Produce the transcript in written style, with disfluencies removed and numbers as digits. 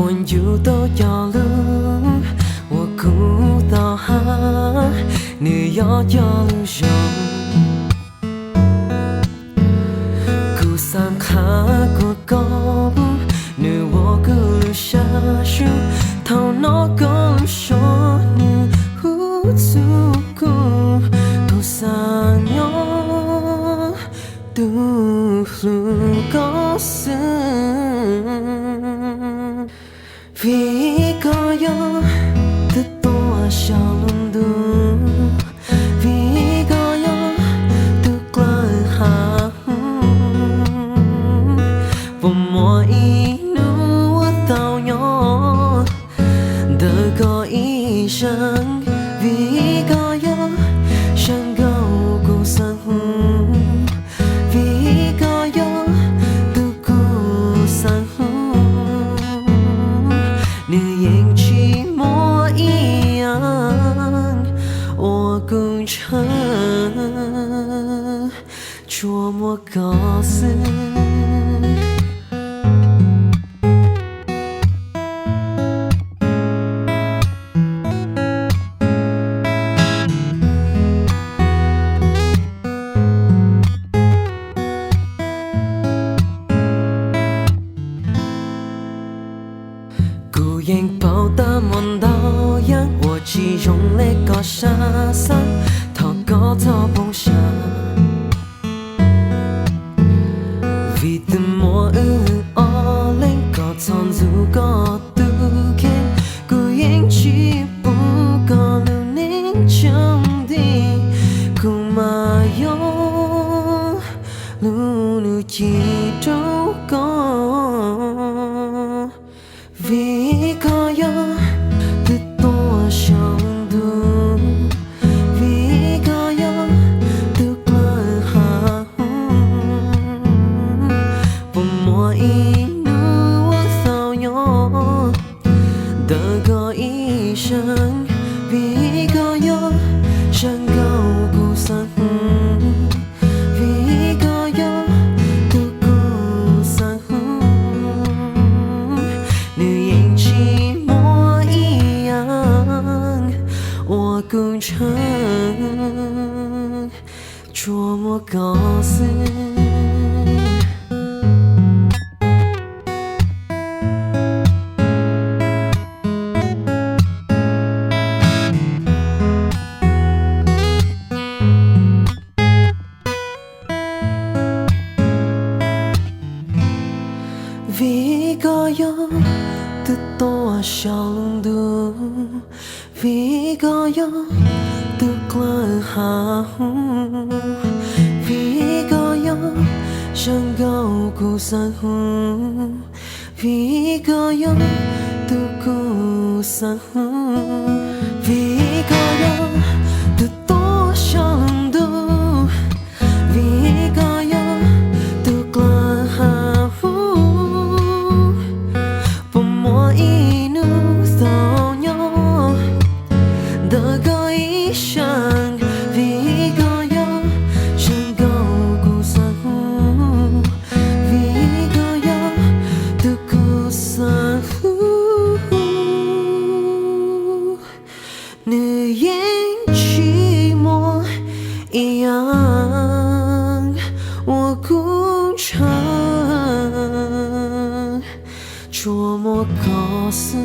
我有多要路，我孤岛哈，你要路上，孤山卡过高，你我孤路下树，头脑高说你不足够，孤山哟，独路高山。vì có gió từ to sao luôn đủ vì có gió từ cõi hạ và mọi nụ tao nhỏ đời có ý sáng vì có gió sáng gấu cô sáng vì có gió từ cô sáng你chỉ một一样，我共成捉摸高斯。孤影抱得梦到阳，我只用力个沙山，他个他梦想。vì từ mỗi ở lên có thon dù có tu kiến,孤影只不过留你trong đi，cùng mà有路路几都có。vì có gió từ to sao đủ vì có gió từ cõi hạ và mọi nụ sao nhỏ đời có ý sáng vì có gió sáng gấu cô sáng vì có gió từ cô sáng你只模一样，我共成捉摸高斯。vì có gió từ to sao luôn đủ vì có gió từ cõi hạ vì có gió sáng gấu cô sáng vì có gió từ cô sáng vì có gió từ to sao luôn đủ vì có gió từ cõi hạ mỗi nụ sao nhỏ đời có ý sáng vì có gió sáng gấu cô sáng vì có gió từ cô sáng nữ yên chỉ một一样，我共成捉摸高斯。